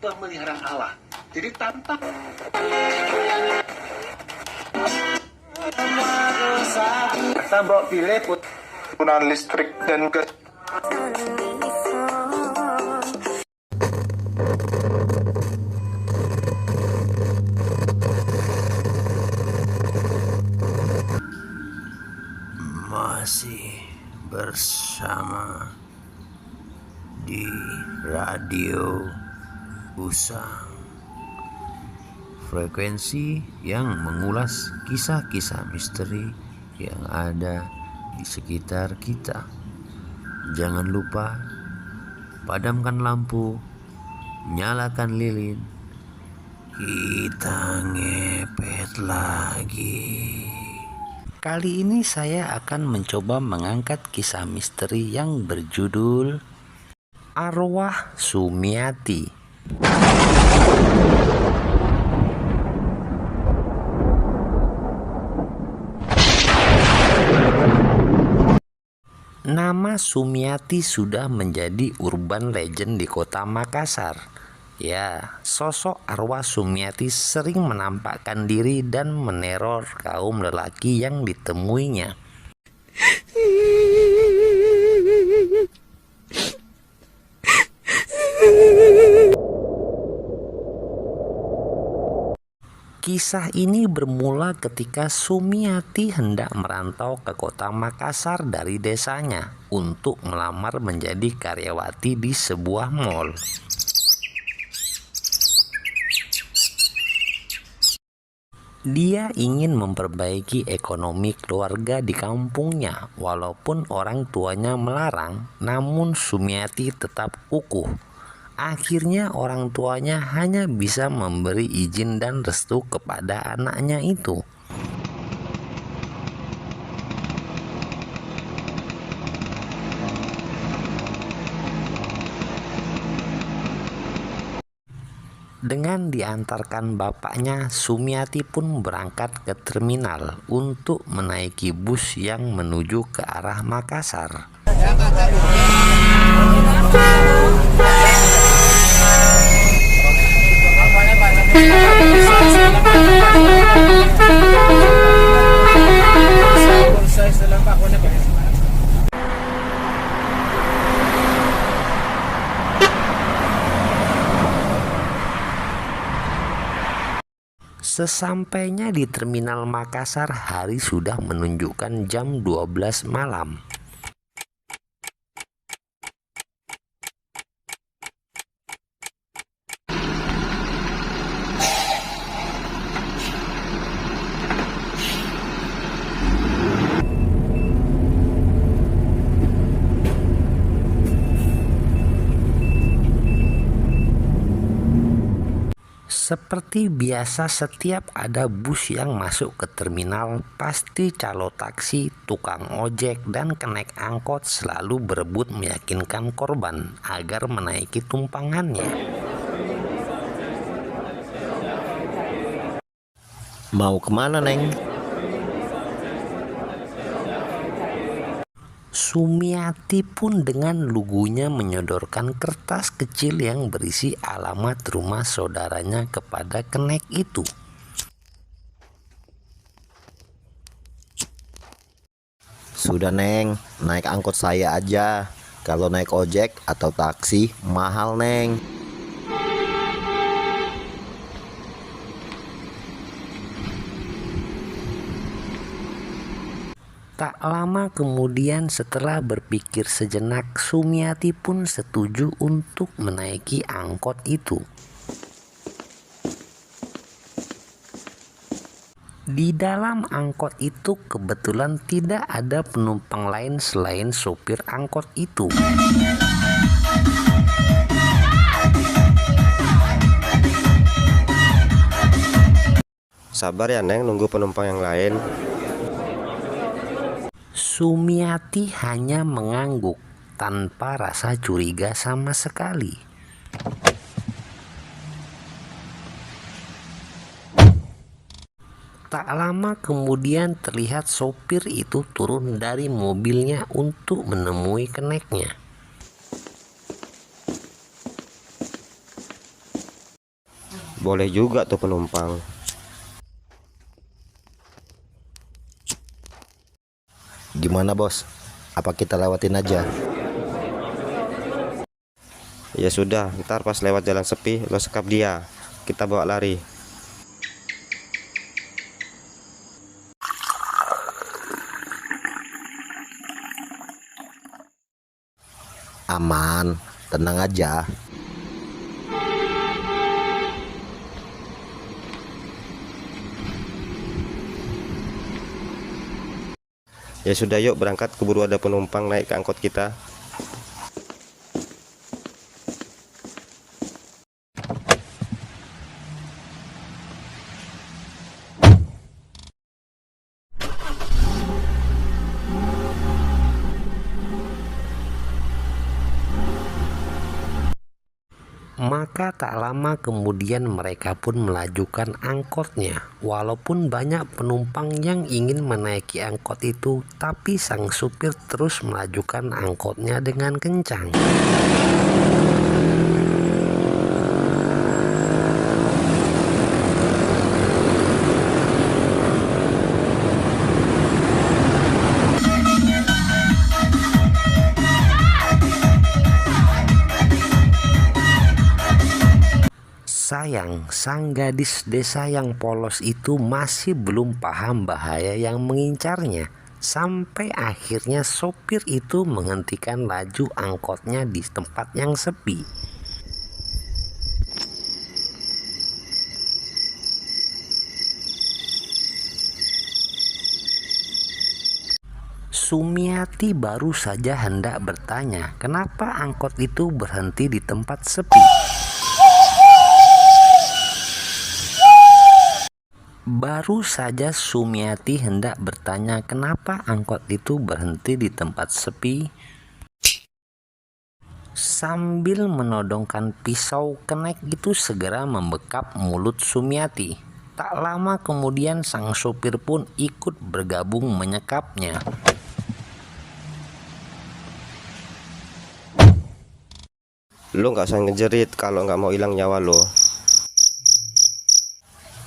pemeliharaan Allah. Jadi tanpa kita bawa pilih penggunaan listrik dan gas. Masih bersama di Radio Usang, frekuensi yang mengulas kisah-kisah misteri yang ada di sekitar kita. Jangan lupa padamkan lampu, nyalakan lilin, kita ngepet lagi. Kali ini saya akan mencoba mengangkat kisah misteri yang berjudul Arwah Sumiati. Nama Sumiati sudah menjadi urban legend di kota Makassar. Ya, sosok arwah Sumiati sering menampakkan diri dan meneror kaum lelaki yang ditemuinya. Kisah ini bermula ketika Sumiati hendak merantau ke kota Makassar dari desanya untuk melamar menjadi karyawati di sebuah mall. Dia ingin memperbaiki ekonomi keluarga di kampungnya. Walaupun orang tuanya melarang, namun Sumiati tetap kukuh. Akhirnya orang tuanya hanya bisa memberi izin dan restu kepada anaknya itu. Dengan diantarkan bapaknya, Sumiati pun berangkat ke terminal untuk menaiki bus yang menuju ke arah Makassar. Sesampainya di terminal Makassar, hari sudah menunjukkan jam 12 malam. Seperti biasa, setiap ada bus yang masuk ke terminal, pasti calo taksi, tukang ojek, dan kenaik angkot selalu berebut meyakinkan korban agar menaiki tumpangannya. Mau kemana, Neng? Sumiati pun dengan lugunya menyodorkan kertas kecil yang berisi alamat rumah saudaranya kepada kenek itu. Sudah, Neng, naik angkot saya aja. Kalau naik ojek atau taksi mahal, Neng. Tak lama kemudian, setelah berpikir sejenak, Sumiati pun setuju untuk menaiki angkot itu. Di dalam angkot itu kebetulan tidak ada penumpang lain selain sopir angkot itu. Sabar ya, Neng, nunggu penumpang yang lain. Sumiati hanya mengangguk tanpa rasa curiga sama sekali. Tak lama kemudian terlihat sopir itu turun dari mobilnya untuk menemui keneknya. Boleh juga tuh penumpang. Gimana bos? Apa kita lewatin aja? Ya sudah, ntar pas lewat jalan sepi lo sekap dia, kita bawa lari. Aman, tenang aja. Ya sudah, yuk berangkat, keburu ada penumpang naik ke angkot kita. Maka tak lama kemudian mereka pun melajukan angkotnya. Walaupun banyak penumpang yang ingin menaiki angkot itu, tapi sang supir terus melajukan angkotnya dengan kencang. Sayang, sang gadis desa yang polos itu masih belum paham bahaya yang mengincarnya. Sampai akhirnya sopir itu menghentikan laju angkotnya di tempat yang sepi. Sumiati baru saja hendak bertanya kenapa angkot itu berhenti di tempat sepi. Baru saja Sumiati hendak bertanya kenapa angkot itu berhenti di tempat sepi, sambil menodongkan pisau kenek itu segera membekap mulut Sumiati. Tak lama kemudian sang sopir pun ikut bergabung menyekapnya. Lo nggak usah ngejerit kalau nggak mau hilang nyawa lo.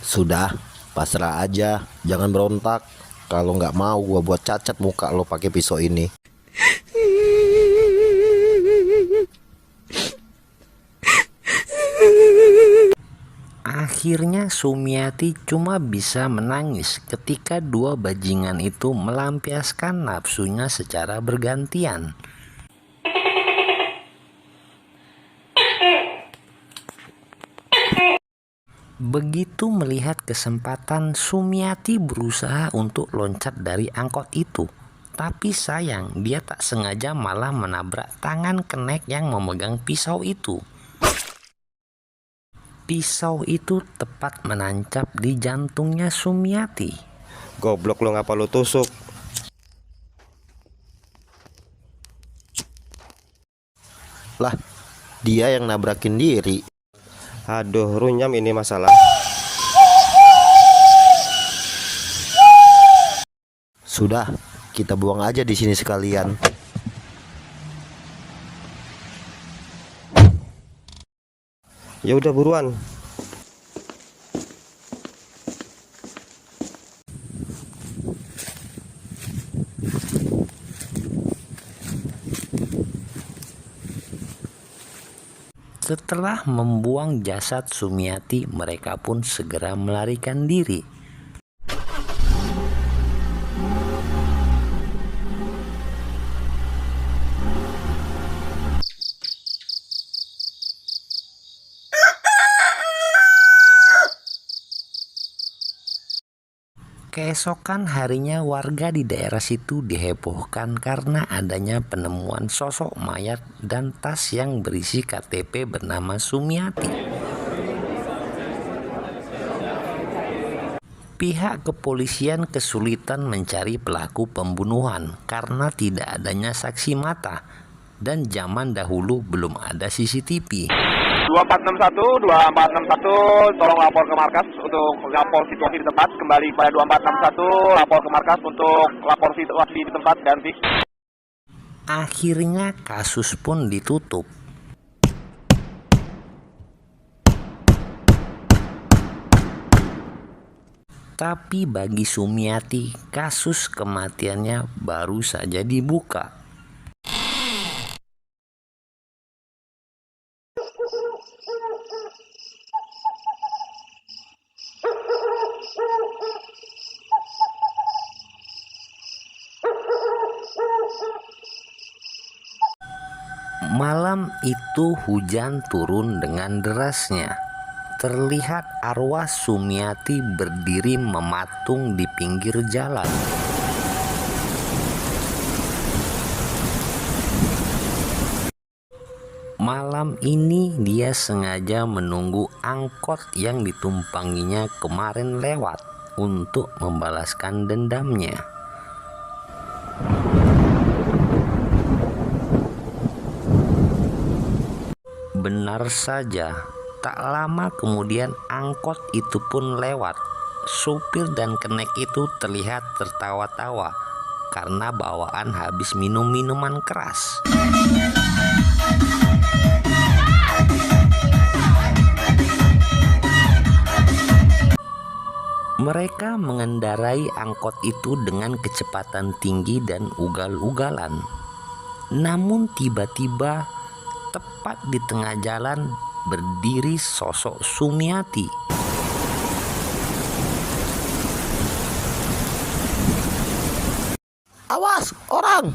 Sudah, pasrah aja, jangan berontak. Kalau nggak mau gua buat cacat muka lo pakai pisau ini. Akhirnya Sumiati cuma bisa menangis ketika dua bajingan itu melampiaskan nafsunya secara bergantian. Begitu melihat kesempatan, Sumiati berusaha untuk loncat dari angkot itu. Tapi sayang, dia tak sengaja malah menabrak tangan kenek yang memegang pisau itu. Pisau itu tepat menancap di jantungnya Sumiati. Goblok lo, ngapa lo tusuk? Lah, dia yang nabrakin diri. Aduh, runyam ini masalah. Sudah, kita buang aja di sini sekalian. Ya udah buruan. Setelah membuang jasad Sumiati, mereka pun segera melarikan diri. Keesokan harinya warga di daerah situ dihebohkan karena adanya penemuan sosok mayat dan tas yang berisi KTP bernama Sumiati. Pihak kepolisian kesulitan mencari pelaku pembunuhan karena tidak adanya saksi mata dan zaman dahulu belum ada CCTV. 2461, 2461, tolong lapor ke markas untuk lapor situasi di tempat. Kembali kepada 2461, lapor ke markas untuk lapor situasi di tempat, ganti. Akhirnya kasus pun ditutup. Tapi bagi Sumiati, kasus kematiannya baru saja dibuka. Malam itu hujan turun dengan derasnya. Terlihat arwah Sumiati berdiri mematung di pinggir jalan. Malam ini dia sengaja menunggu angkot yang ditumpanginya kemarin lewat untuk membalaskan dendamnya. Benar saja, tak lama kemudian angkot itu pun lewat. Supir dan kenek itu terlihat tertawa-tawa karena bawaan habis minum minuman keras. Mereka mengendarai angkot itu dengan kecepatan tinggi dan ugal-ugalan. Namun tiba-tiba tepat di tengah jalan berdiri sosok Sumiati. Awas, orang!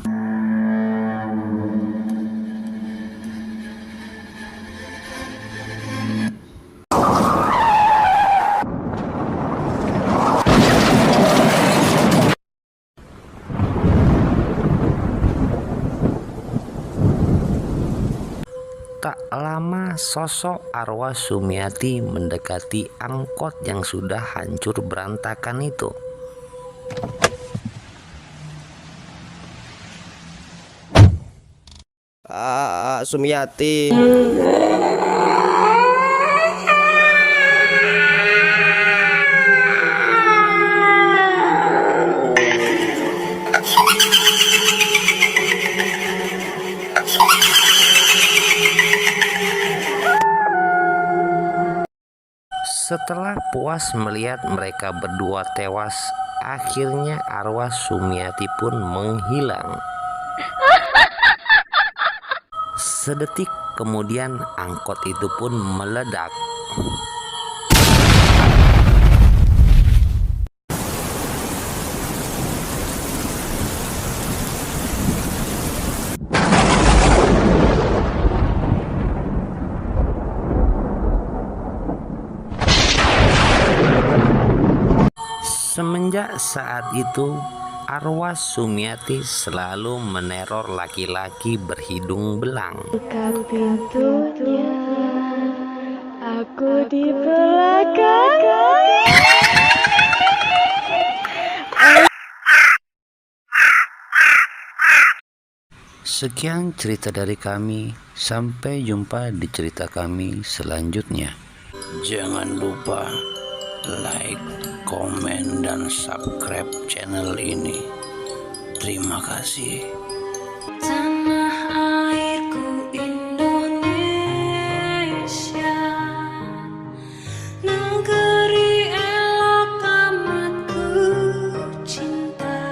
Tak lama sosok arwah Sumiati mendekati angkot yang sudah hancur berantakan itu. Sumiati. Setelah puas melihat mereka berdua tewas, akhirnya arwah Sumiati pun menghilang. Sedetik kemudian angkot itu pun meledak. Semenjak saat itu, arwah Sumiati selalu meneror laki-laki berhidung belang. Buka pintunya, aku di belakang. Sekian cerita dari kami, sampai jumpa di cerita kami selanjutnya. Jangan lupa like, komen, dan subscribe channel ini. Terima kasih. Tanah airku Indonesia, negeri elok amat ku cinta.